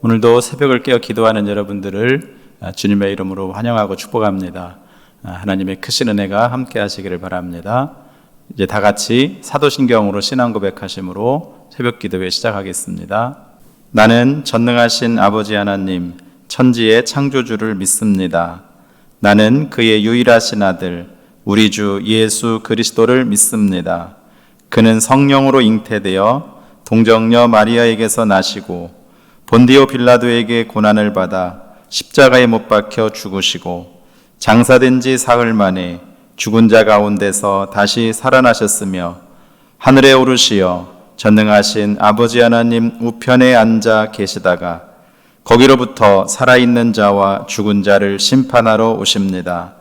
오늘도 새벽을 깨어 기도하는 여러분들을 주님의 이름으로 환영하고 축복합니다. 하나님의 크신 은혜가 함께 하시기를 바랍니다. 이제 다 같이 사도신경으로 신앙 고백하심으로 새벽 기도회 시작하겠습니다. 나는 전능하신 아버지 하나님, 천지의 창조주를 믿습니다. 나는 그의 유일하신 아들, 우리 주 예수 그리스도를 믿습니다. 그는 성령으로 잉태되어 동정녀 마리아에게서 나시고 본디오 빌라도에게 고난을 받아 십자가에 못 박혀 죽으시고 장사된 지 사흘 만에 죽은 자 가운데서 다시 살아나셨으며 하늘에 오르시어 전능하신 아버지 하나님 우편에 앉아 계시다가 거기로부터 살아있는 자와 죽은 자를 심판하러 오십니다.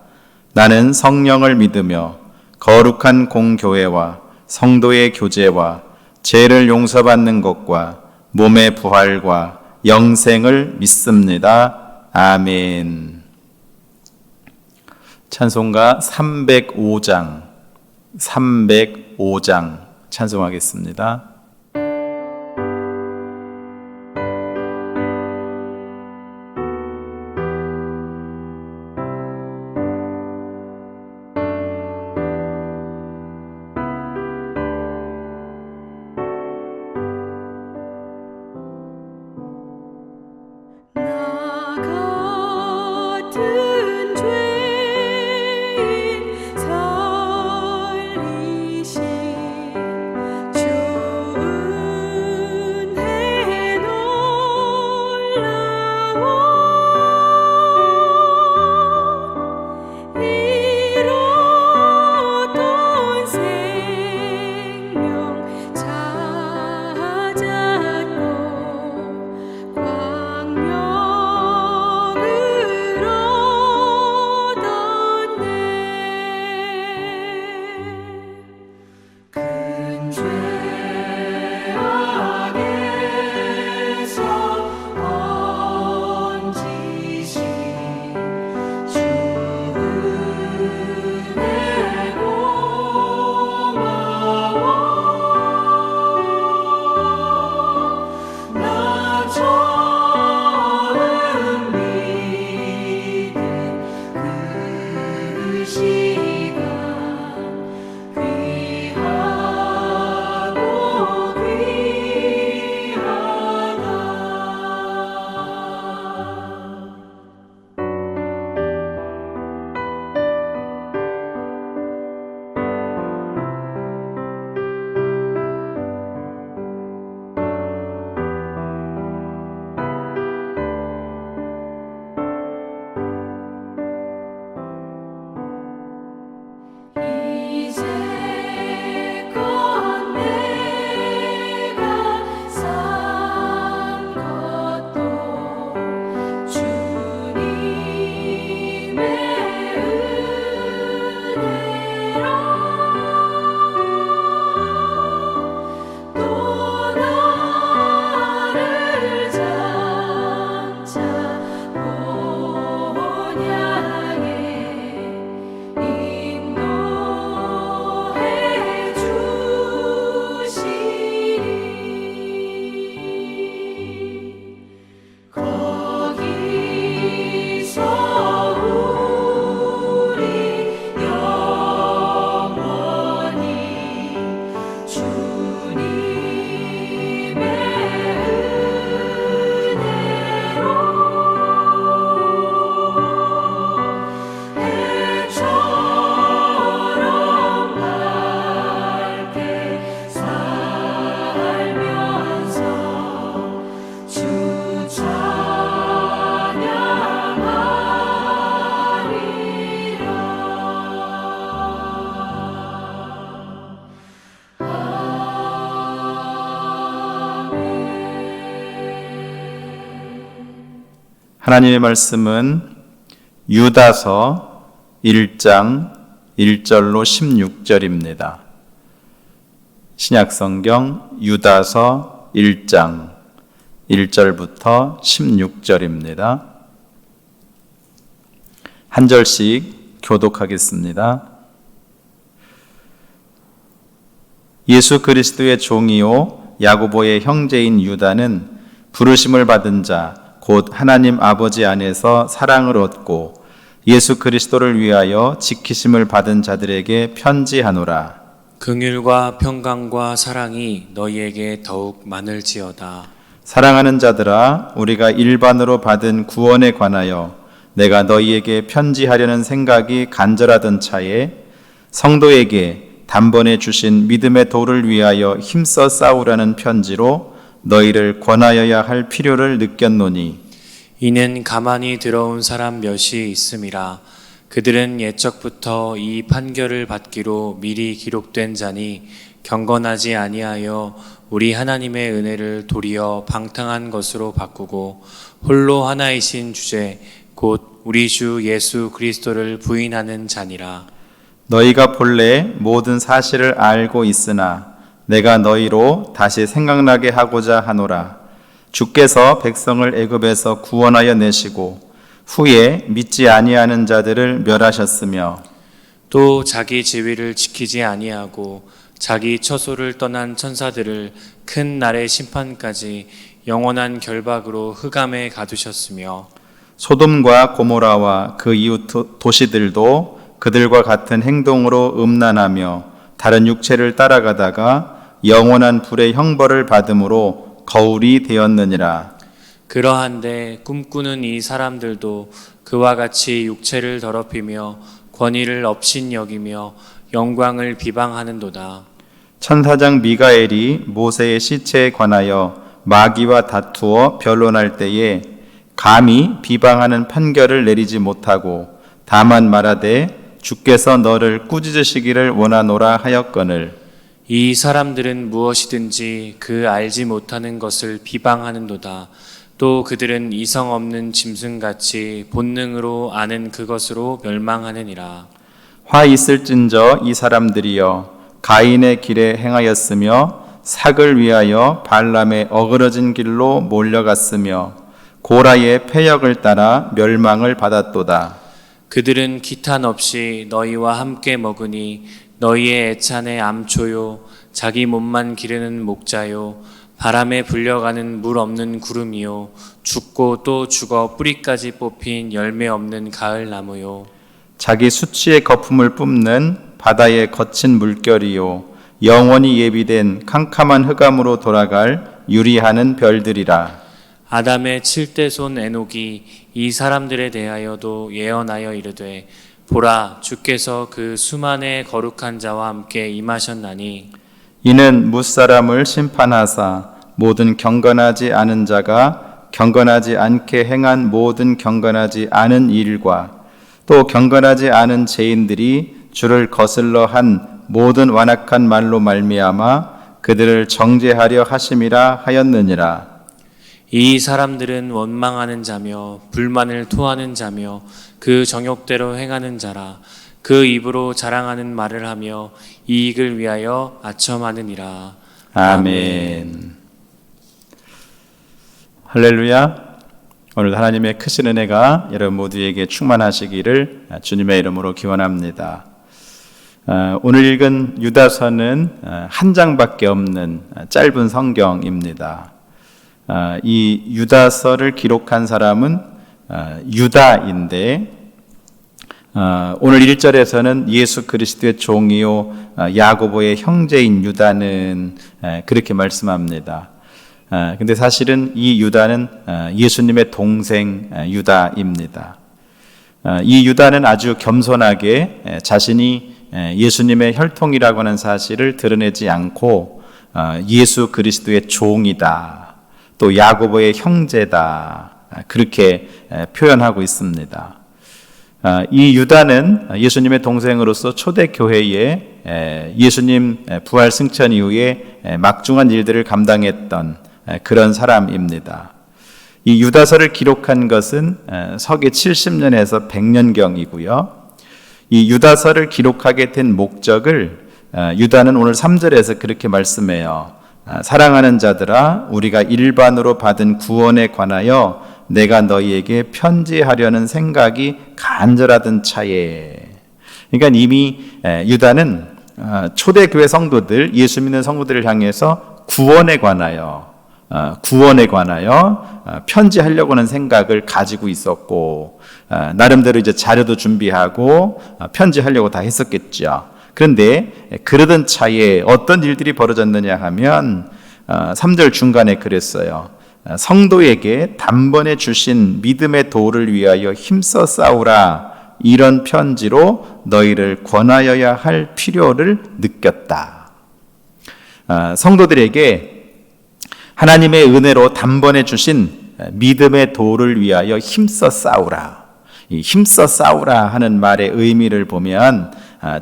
나는 성령을 믿으며 거룩한 공교회와 성도의 교제와 죄를 용서받는 것과 몸의 부활과 영생을 믿습니다. 아멘. 찬송가 305장 찬송하겠습니다. 하나님의 말씀은 유다서 1장 1절로 16절입니다. 신약성경 유다서 1장 1절부터 16절입니다. 한 절씩 교독하겠습니다. 예수 그리스도의 종이요 야고보의 형제인 유다는 부르심을 받은 자 곧 하나님 아버지 안에서 사랑을 얻고 예수 그리스도를 위하여 지키심을 받은 자들에게 편지하노라. 긍휼과 평강과 사랑이 너희에게 더욱 많을지어다. 사랑하는 자들아, 우리가 일반으로 받은 구원에 관하여 내가 너희에게 편지하려는 생각이 간절하던 차에 성도에게 단번에 주신 믿음의 도를 위하여 힘써 싸우라는 편지로 너희를 권하여야 할 필요를 느꼈노니 이는 가만히 들어온 사람 몇이 있음이라. 그들은 옛적부터 이 판결을 받기로 미리 기록된 자니 경건하지 아니하여 우리 하나님의 은혜를 도리어 방탕한 것으로 바꾸고 홀로 하나이신 주제 곧 우리 주 예수 그리스도를 부인하는 자니라. 너희가 본래 모든 사실을 알고 있으나 내가 너희로 다시 생각나게 하고자 하노라. 주께서 백성을 애굽에서 구원하여 내시고 후에 믿지 아니하는 자들을 멸하셨으며 또 자기 지위를 지키지 아니하고 자기 처소를 떠난 천사들을 큰 날의 심판까지 영원한 결박으로 흑암에 가두셨으며 소돔과 고모라와 그 이웃 도시들도 그들과 같은 행동으로 음란하며 다른 육체를 따라가다가 영원한 불의 형벌을 받음으로 거울이 되었느니라. 그러한데 꿈꾸는 이 사람들도 그와 같이 육체를 더럽히며 권위를 업신여기며 영광을 비방하는도다. 천사장 미가엘이 모세의 시체에 관하여 마귀와 다투어 변론할 때에 감히 비방하는 판결을 내리지 못하고 다만 말하되 주께서 너를 꾸짖으시기를 원하노라 하였거늘 이 사람들은 무엇이든지 그 알지 못하는 것을 비방하는도다. 또 그들은 이성 없는 짐승같이 본능으로 아는 그것으로 멸망하느니라. 화 있을진저 이 사람들이여 가인의 길에 행하였으며 삭을 위하여 발람의 어그러진 길로 몰려갔으며 고라의 패역을 따라 멸망을 받았도다. 그들은 기탄 없이 너희와 함께 먹으니 너희의 애찬의 암초요 자기 몸만 기르는 목자요 바람에 불려가는 물 없는 구름이요 죽고 또 죽어 뿌리까지 뽑힌 열매 없는 가을 나무요 자기 수치의 거품을 뿜는 바다의 거친 물결이요 영원히 예비된 캄캄한 흑암으로 돌아갈 유리하는 별들이라. 아담의 7대 손 에녹이 이 사람들에 대하여도 예언하여 이르되 보라 주께서 그 수만의 거룩한 자와 함께 임하셨나니 이는 무사람을 심판하사 모든 경건하지 않은 자가 경건하지 않게 행한 모든 경건하지 않은 일과 또 경건하지 않은 죄인들이 주를 거슬러 한 모든 완악한 말로 말미암아 그들을 정죄하려 하심이라 하였느니라. 이 사람들은 원망하는 자며 불만을 토하는 자며 그 정욕대로 행하는 자라. 그 입으로 자랑하는 말을 하며 이익을 위하여 아첨하느니라. 아멘. 할렐루야. 오늘 하나님의 크신 은혜가 여러분 모두에게 충만하시기를 주님의 이름으로 기원합니다. 오늘 읽은 유다서는 한 장밖에 없는 짧은 성경입니다. 이 유다서를 기록한 사람은 유다인데 오늘 1절에서는 예수 그리스도의 종이요 야고보의 형제인 유다는 그렇게 말씀합니다. 근데 사실은 이 유다는 예수님의 동생 유다입니다. 이 유다는 아주 겸손하게 자신이 예수님의 혈통이라고 하는 사실을 드러내지 않고 예수 그리스도의 종이다. 또 야고보의 형제다. 그렇게 표현하고 있습니다. 이 유다는 예수님의 동생으로서 초대교회에 예수님 부활 승천 이후에 막중한 일들을 감당했던 그런 사람입니다. 이 유다서를 기록한 것은 서기 70년에서 100년경이고요. 이 유다서를 기록하게 된 목적을 유다는 오늘 3절에서 그렇게 말씀해요. 사랑하는 자들아, 우리가 일반으로 받은 구원에 관하여 내가 너희에게 편지하려는 생각이 간절하던 차에. 그러니까 이미 유다는 초대교회 성도들, 예수 믿는 성도들을 향해서 구원에 관하여 편지하려고 하는 생각을 가지고 있었고, 나름대로 이제 자료도 준비하고 편지하려고 다 했었겠죠. 그런데 그러던 차에 어떤 일들이 벌어졌느냐 하면 3절 중간에 그랬어요. 성도에게 단번에 주신 믿음의 도를 위하여 힘써 싸우라, 이런 편지로 너희를 권하여야 할 필요를 느꼈다. 성도들에게 하나님의 은혜로 단번에 주신 믿음의 도를 위하여 힘써 싸우라. 이 힘써 싸우라 하는 말의 의미를 보면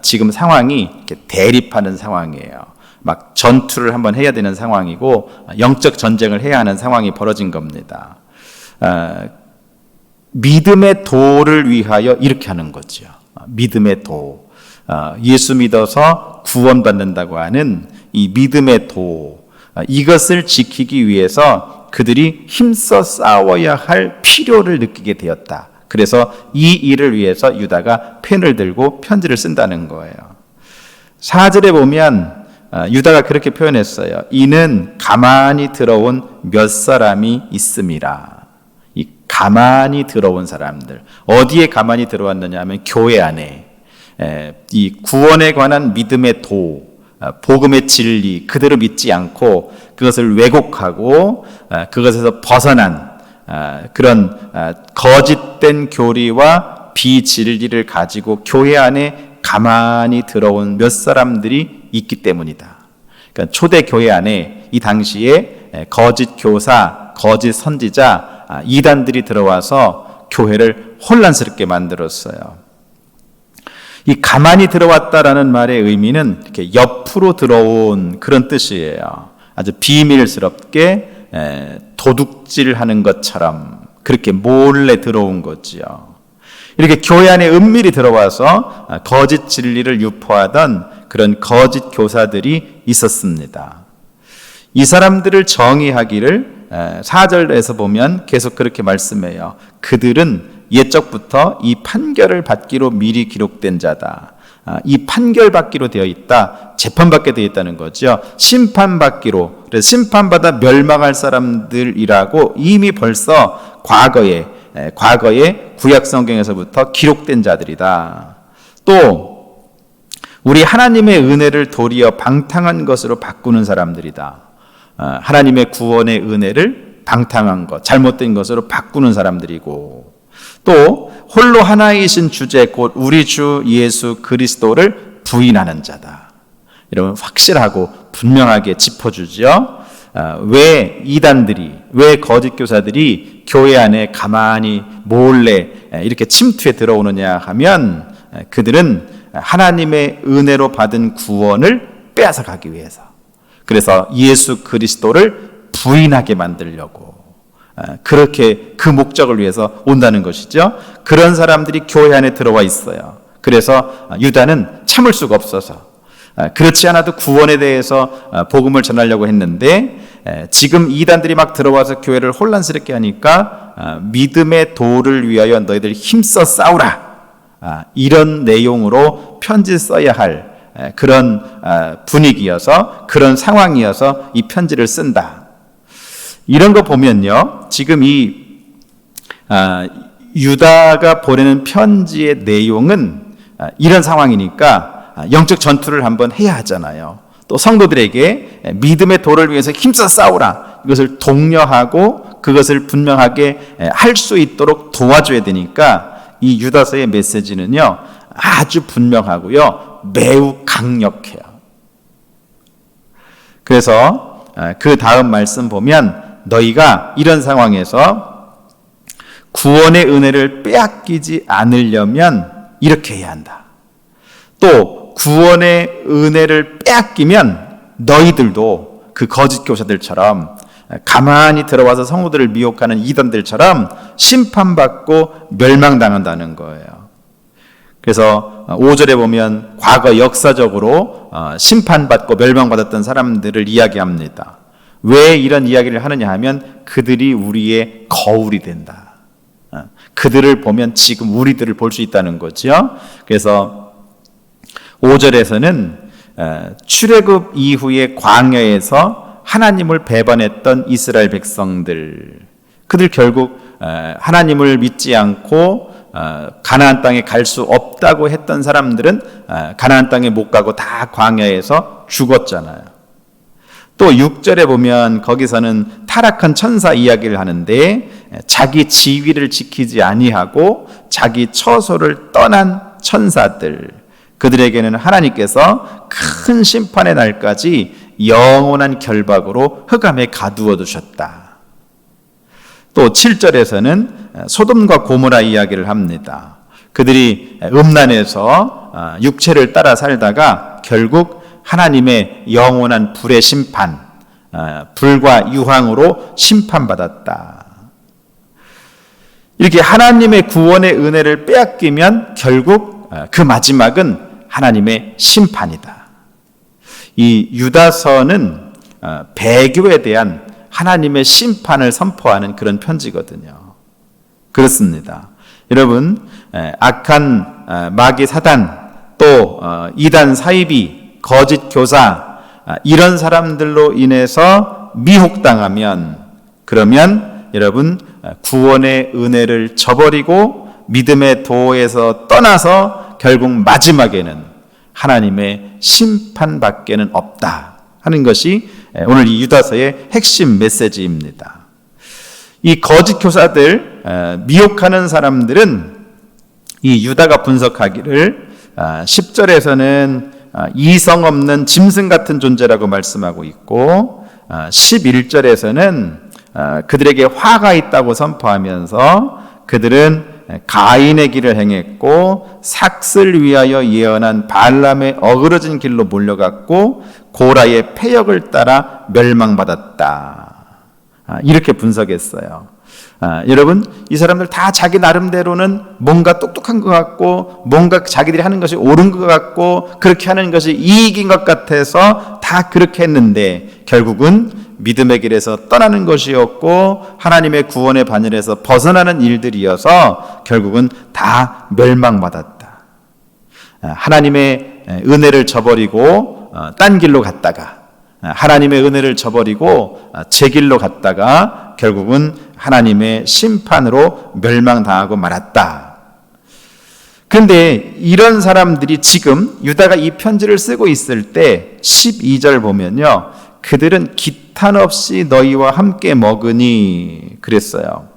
지금 상황이 이렇게 대립하는 상황이에요. 막 전투를 한번 해야 되는 상황이고 영적 전쟁을 해야 하는 상황이 벌어진 겁니다. 믿음의 도를 위하여 이렇게 하는 거죠. 믿음의 도. 예수 믿어서 구원받는다고 하는 이 믿음의 도. 이것을 지키기 위해서 그들이 힘써 싸워야 할 필요를 느끼게 되었다. 그래서 이 일을 위해서 유다가 펜을 들고 편지를 쓴다는 거예요. 4절에 보면 유다가 그렇게 표현했어요. 이는 가만히 들어온 몇 사람이 있음이라. 이 가만히 들어온 사람들. 어디에 가만히 들어왔느냐 하면 교회 안에. 이 구원에 관한 믿음의 도, 복음의 진리 그대로 믿지 않고 그것을 왜곡하고 그것에서 벗어난 그런 거짓된 교리와 비진리를 가지고 교회 안에 가만히 들어온 몇 사람들이 있기 때문이다. 그러니까 초대 교회 안에 이 당시에 거짓 교사, 거짓 선지자, 이단들이 들어와서 교회를 혼란스럽게 만들었어요. 이 가만히 들어왔다라는 말의 의미는 이렇게 옆으로 들어온 그런 뜻이에요. 아주 비밀스럽게 도둑질하는 것처럼 그렇게 몰래 들어온 거지요. 이렇게 교회 안에 은밀히 들어와서 거짓 진리를 유포하던 그런 거짓 교사들이 있었습니다. 이 사람들을 정의하기를 4절에서 보면 계속 그렇게 말씀해요. 그들은 옛적부터 이 판결을 받기로 미리 기록된 자다. 이 판결받기로 되어 있다. 재판받게 되어 있다는 거죠. 심판받기로. 그래서 심판받아 멸망할 사람들이라고 이미 벌써 과거에 구약 성경에서부터 기록된 자들이다. 또 우리 하나님의 은혜를 도리어 방탕한 것으로 바꾸는 사람들이다. 하나님의 구원의 은혜를 방탕한 것, 잘못된 것으로 바꾸는 사람들이고, 또 홀로 하나이신 주제 곧 우리 주 예수 그리스도를 부인하는 자다. 이러면 확실하고 분명하게 짚어주죠. 왜 이단들이, 왜 거짓 교사들이 교회 안에 가만히 몰래 이렇게 침투해 들어오느냐 하면 그들은 하나님의 은혜로 받은 구원을 빼앗아 가기 위해서, 그래서 예수 그리스도를 부인하게 만들려고 그렇게 그 목적을 위해서 온다는 것이죠. 그런 사람들이 교회 안에 들어와 있어요. 그래서 유다는 참을 수가 없어서 그렇지 않아도 구원에 대해서 복음을 전하려고 했는데 지금 이단들이 막 들어와서 교회를 혼란스럽게 하니까 믿음의 도를 위하여 너희들 힘써 싸우라, 이런 내용으로 편지 써야 할 그런 분위기여서, 그런 상황이어서 이 편지를 쓴다. 이런 거 보면요, 지금 이 유다가 보내는 편지의 내용은 이런 상황이니까 영적 전투를 한번 해야 하잖아요. 또 성도들에게 믿음의 도를 위해서 힘써 싸우라, 이것을 독려하고 그것을 분명하게 할 수 있도록 도와줘야 되니까 이 유다서의 메시지는요 아주 분명하고요 매우 강력해요. 그래서 그 다음 말씀 보면 너희가 이런 상황에서 구원의 은혜를 빼앗기지 않으려면 이렇게 해야 한다. 또 구원의 은혜를 빼앗기면 너희들도 그 거짓 교사들처럼 가만히 들어와서 성도들을 미혹하는 이단들처럼 심판받고 멸망당한다는 거예요. 그래서 5절에 보면 과거 역사적으로 심판받고 멸망받았던 사람들을 이야기합니다. 왜 이런 이야기를 하느냐 하면 그들이 우리의 거울이 된다. 그들을 보면 지금 우리들을 볼 수 있다는 거죠. 그래서 5절에서는 출애굽 이후의 광야에서 하나님을 배반했던 이스라엘 백성들, 그들 결국 하나님을 믿지 않고 가나안 땅에 갈 수 없다고 했던 사람들은 가나안 땅에 못 가고 다 광야에서 죽었잖아요. 또 6절에 보면 거기서는 타락한 천사 이야기를 하는데 자기 지위를 지키지 아니하고 자기 처소를 떠난 천사들, 그들에게는 하나님께서 큰 심판의 날까지 영원한 결박으로 흑암에 가두어 두셨다. 또 7절에서는 소돔과 고모라 이야기를 합니다. 그들이 음란에서 육체를 따라 살다가 결국 하나님의 영원한 불의 심판, 불과 유황으로 심판받았다. 이렇게 하나님의 구원의 은혜를 빼앗기면 결국 그 마지막은 하나님의 심판이다. 이 유다서는 배교에 대한 하나님의 심판을 선포하는 그런 편지거든요. 그렇습니다. 여러분, 악한 마귀 사단, 또 이단 사이비, 거짓 교사, 이런 사람들로 인해서 미혹당하면, 그러면 여러분 구원의 은혜를 저버리고 믿음의 도에서 떠나서 결국 마지막에는 하나님의 심판밖에는 없다 하는 것이 오늘 이 유다서의 핵심 메시지입니다. 이 거짓 교사들, 미혹하는 사람들은 이 유다가 분석하기를 10절에서는 이성 없는 짐승 같은 존재라고 말씀하고 있고 11절에서는 그들에게 화가 있다고 선포하면서 그들은 가인의 길을 행했고 삭슬 위하여 예언한 발람의 어그러진 길로 몰려갔고 고라의 패역을 따라 멸망받았다. 이렇게 분석했어요. 여러분, 이 사람들 다 자기 나름대로는 뭔가 똑똑한 것 같고 뭔가 자기들이 하는 것이 옳은 것 같고 그렇게 하는 것이 이익인 것 같아서 다 그렇게 했는데 결국은 믿음의 길에서 떠나는 것이었고 하나님의 구원의 반열에서 벗어나는 일들이어서 결국은 다 멸망받았다. 하나님의 은혜를 저버리고 딴 길로 갔다가 하나님의 은혜를 저버리고 제 길로 갔다가 결국은 하나님의 심판으로 멸망당하고 말았다. 그런데 이런 사람들이 지금 유다가 이 편지를 쓰고 있을 때 12절 보면요, 그들은 기탄 없이 너희와 함께 먹으니 그랬어요.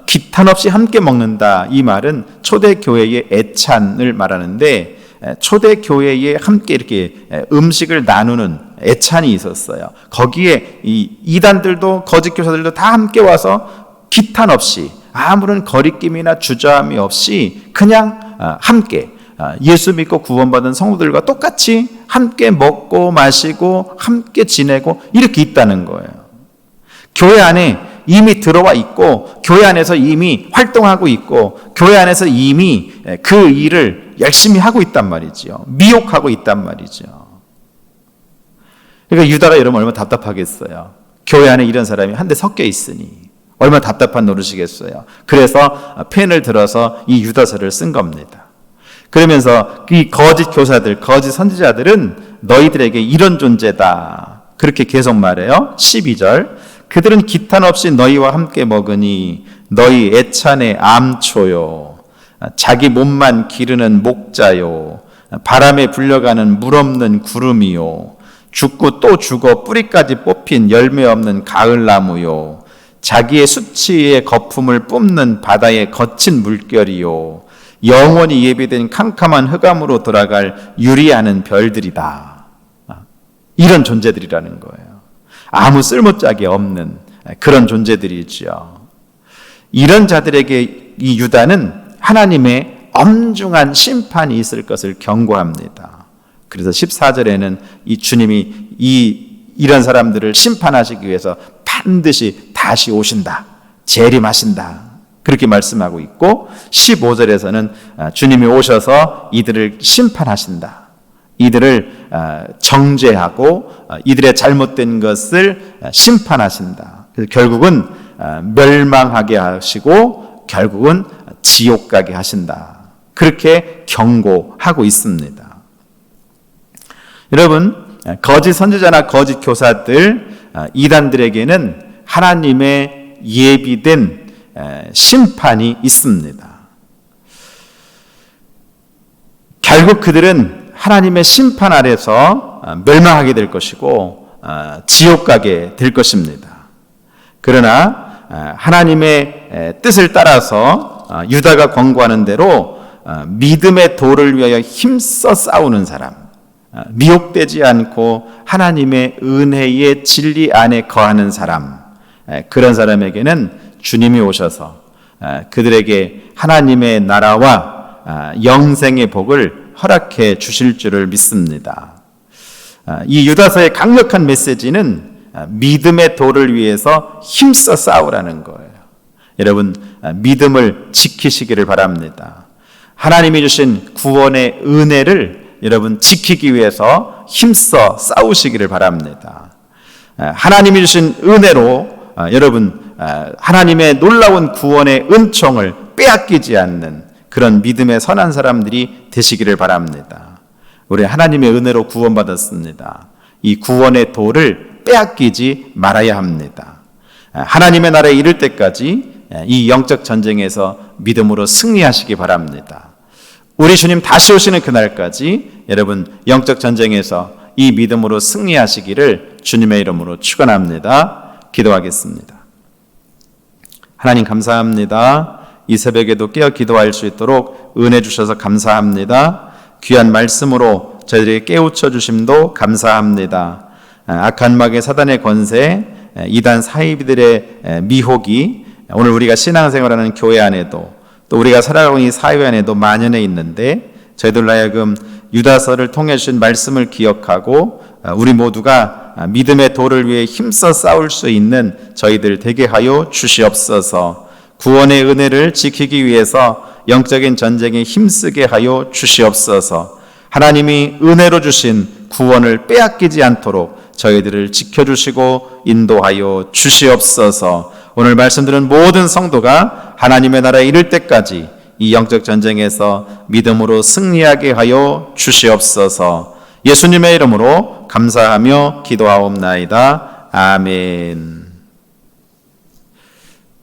기탄 없이 함께 먹는다, 이 말은 초대교회의 애찬을 말하는데 초대교회에 함께 이렇게 음식을 나누는 애찬이 있었어요. 거기에 이 이단들도 거짓 교사들도 다 함께 와서 기탄 없이 아무런 거리낌이나 주저함이 없이 그냥 함께 예수 믿고 구원받은 성도들과 똑같이 함께 먹고 마시고 함께 지내고 이렇게 있다는 거예요. 교회 안에 이미 들어와 있고 교회 안에서 이미 활동하고 있고 교회 안에서 이미 그 일을 열심히 하고 있단 말이죠. 미혹하고 있단 말이죠. 그러니까 유다가 여러분 얼마나 답답하겠어요. 교회 안에 이런 사람이 한데 섞여 있으니 얼마나 답답한 노릇이겠어요. 그래서 펜을 들어서 이 유다서를 쓴 겁니다. 그러면서 이 거짓 교사들, 거짓 선지자들은 너희들에게 이런 존재다, 그렇게 계속 말해요. 12절, 그들은 기탄 없이 너희와 함께 먹으니 너희 애찬의 암초요, 자기 몸만 기르는 목자요, 바람에 불려가는 물 없는 구름이요, 죽고 또 죽어 뿌리까지 뽑힌 열매 없는 가을나무요, 자기의 수치의 거품을 뿜는 바다의 거친 물결이요, 영원히 예비된 캄캄한 흑암으로 돌아갈 유리하는 별들이다. 이런 존재들이라는 거예요. 아무 쓸모짝이 없는 그런 존재들이죠. 이런 자들에게 이 유다는 하나님의 엄중한 심판이 있을 것을 경고합니다. 그래서 14절에는 이 주님이 이런 사람들을 심판하시기 위해서 반드시 다시 오신다, 재림하신다, 그렇게 말씀하고 있고 15절에서는 주님이 오셔서 이들을 심판하신다, 이들을 정죄하고 이들의 잘못된 것을 심판하신다. 그래서 결국은 멸망하게 하시고 결국은 지옥 가게 하신다. 그렇게 경고하고 있습니다. 여러분, 거짓 선지자나 거짓 교사들, 이단들에게는 하나님의 예비된 심판이 있습니다. 결국 그들은 하나님의 심판 아래서 멸망하게 될 것이고 지옥 가게 될 것입니다. 그러나 하나님의 뜻을 따라서 유다가 권고하는 대로 믿음의 도를 위하여 힘써 싸우는 사람, 미혹되지 않고 하나님의 은혜의 진리 안에 거하는 사람, 그런 사람에게는 주님이 오셔서 그들에게 하나님의 나라와 영생의 복을 허락해 주실 줄을 믿습니다. 이 유다서의 강력한 메시지는 믿음의 도를 위해서 힘써 싸우라는 거예요. 여러분, 믿음을 지키시기를 바랍니다. 하나님이 주신 구원의 은혜를 여러분 지키기 위해서 힘써 싸우시기를 바랍니다. 하나님이 주신 은혜로 여러분 하나님의 놀라운 구원의 은총을 빼앗기지 않는 그런 믿음의 선한 사람들이 되시기를 바랍니다. 우리 하나님의 은혜로 구원받았습니다. 이 구원의 도를 빼앗기지 말아야 합니다. 하나님의 나라에 이를 때까지 이 영적 전쟁에서 믿음으로 승리하시기 바랍니다. 우리 주님 다시 오시는 그날까지 여러분 영적 전쟁에서 이 믿음으로 승리하시기를 주님의 이름으로 축원합니다. 기도하겠습니다. 하나님 감사합니다. 이 새벽에도 깨어 기도할 수 있도록 은혜 주셔서 감사합니다. 귀한 말씀으로 저희들에게 깨우쳐 주심도 감사합니다. 악한 마귀 사단의 권세, 이단 사이비들의 미혹이 오늘 우리가 신앙생활하는 교회 안에도 또 우리가 살아가고 있는 사회 안에도 만연해 있는데 저희들 하여금 유다서를 통해 주신 말씀을 기억하고 우리 모두가 믿음의 도를 위해 힘써 싸울 수 있는 저희들 되게 하여 주시옵소서. 구원의 은혜를 지키기 위해서 영적인 전쟁에 힘쓰게 하여 주시옵소서. 하나님이 은혜로 주신 구원을 빼앗기지 않도록 저희들을 지켜주시고 인도하여 주시옵소서. 오늘 말씀드린 모든 성도가 하나님의 나라에 이를 때까지 이 영적 전쟁에서 믿음으로 승리하게 하여 주시옵소서. 예수님의 이름으로 감사하며 기도하옵나이다. 아멘.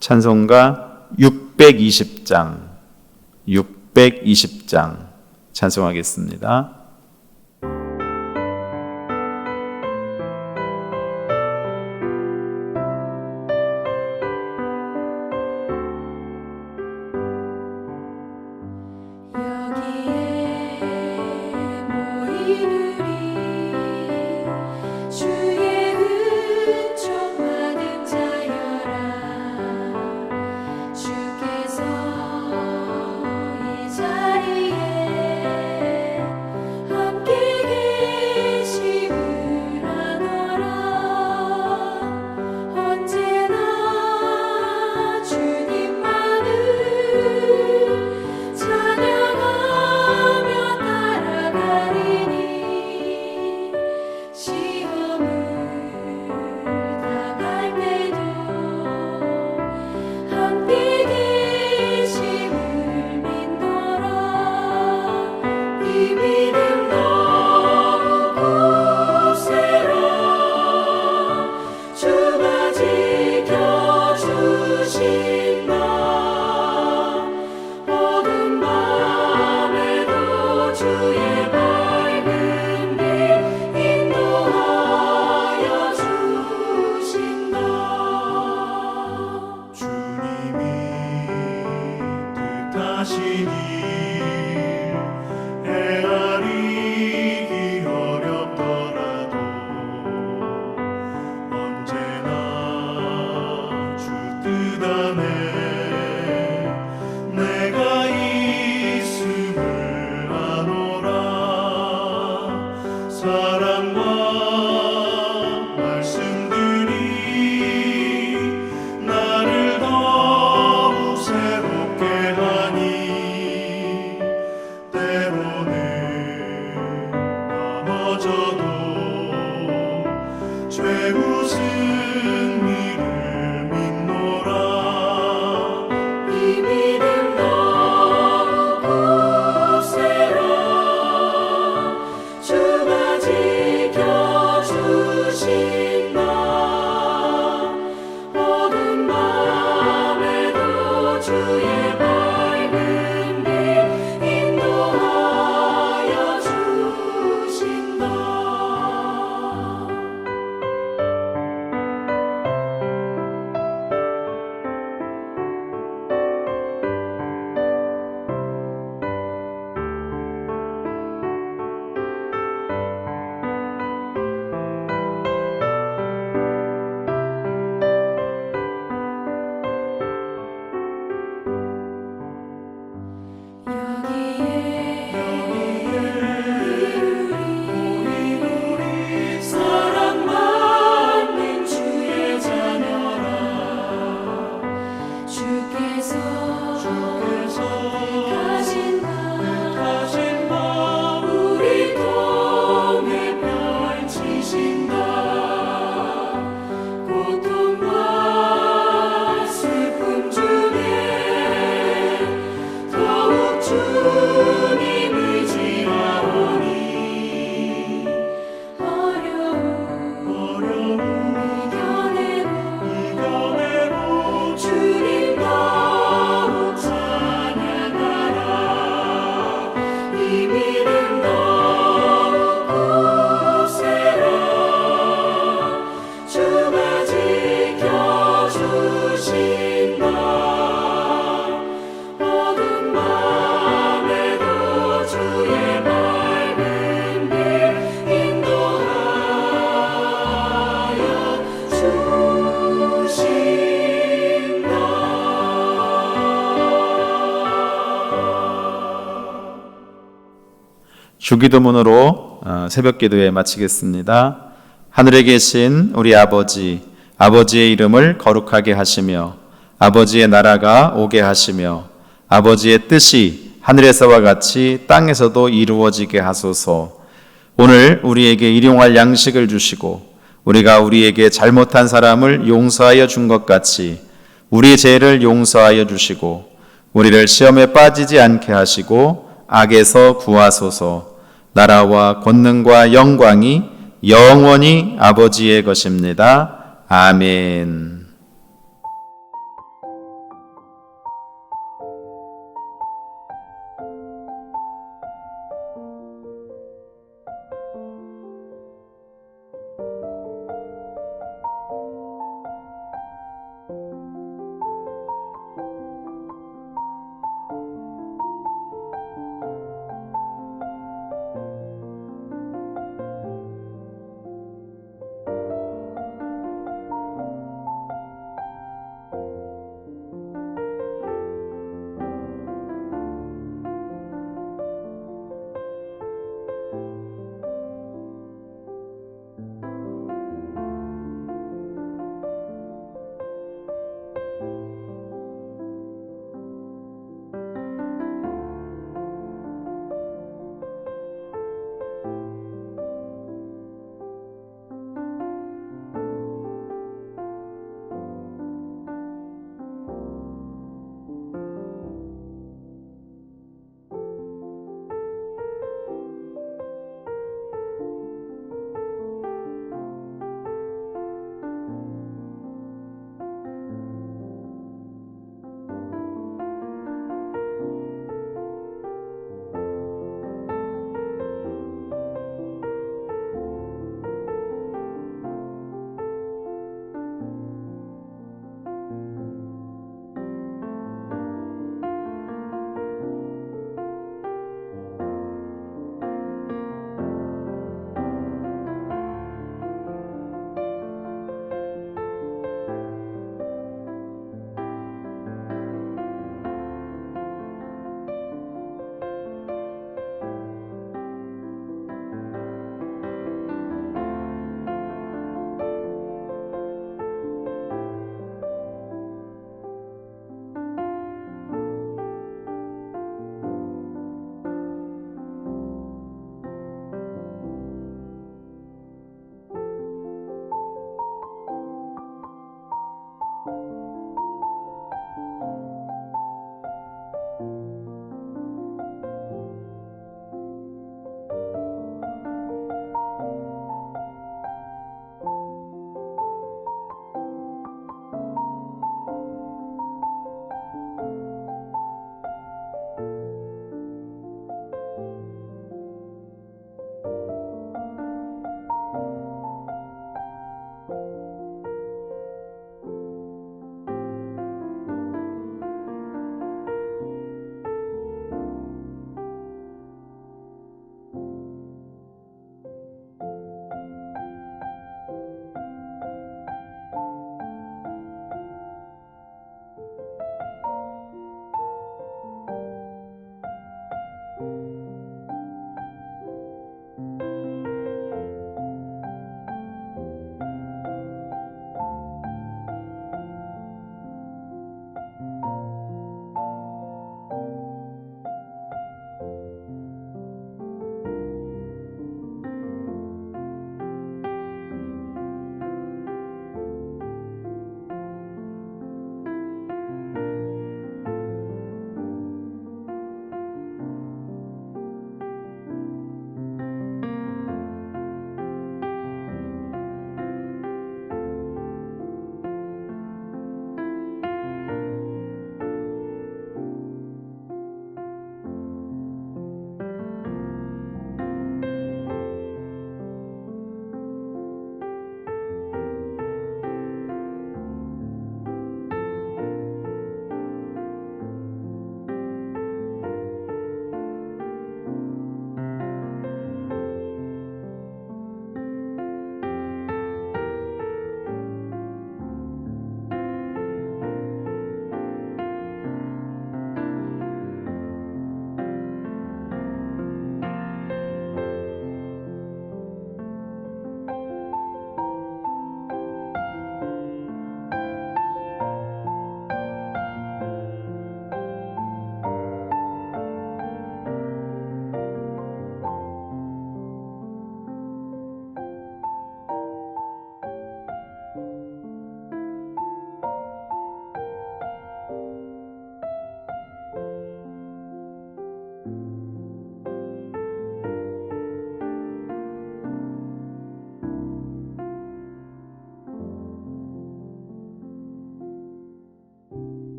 찬송가 620장 찬송하겠습니다. 나를 더욱 새롭게 하니 주의 밝은 빛 인도하여 주신다. 사랑받는 주의 자녀라. 주께서 가신 바 우리 통해 펼치신다. 고통과 슬픔 중에 더욱 주님 의지하오니 어려움 이겨내고 주님 더욱 찬양하라. 이 믿음 더욱 굳세라. 주가 지켜주신다. 어두운 밤에도 주의 밝은 빛 인도하여 주신다. 주기도문으로 새벽 기도회 마치겠습니다. 하늘에 계신 우리 아버지, 아버지의 이름을 거룩하게 하시며 아버지의 나라가 오게 하시며 아버지의 뜻이 하늘에서와 같이 땅에서도 이루어지게 하소서. 오늘 우리에게 일용할 양식을 주시고 우리가 우리에게 잘못한 사람을 용서하여 준 것 같이 우리 죄를 용서하여 주시고 우리를 시험에 빠지지 않게 하시고 악에서 구하소서. 나라와 권능과 영광이 영원히 아버지의 것입니다. 아멘.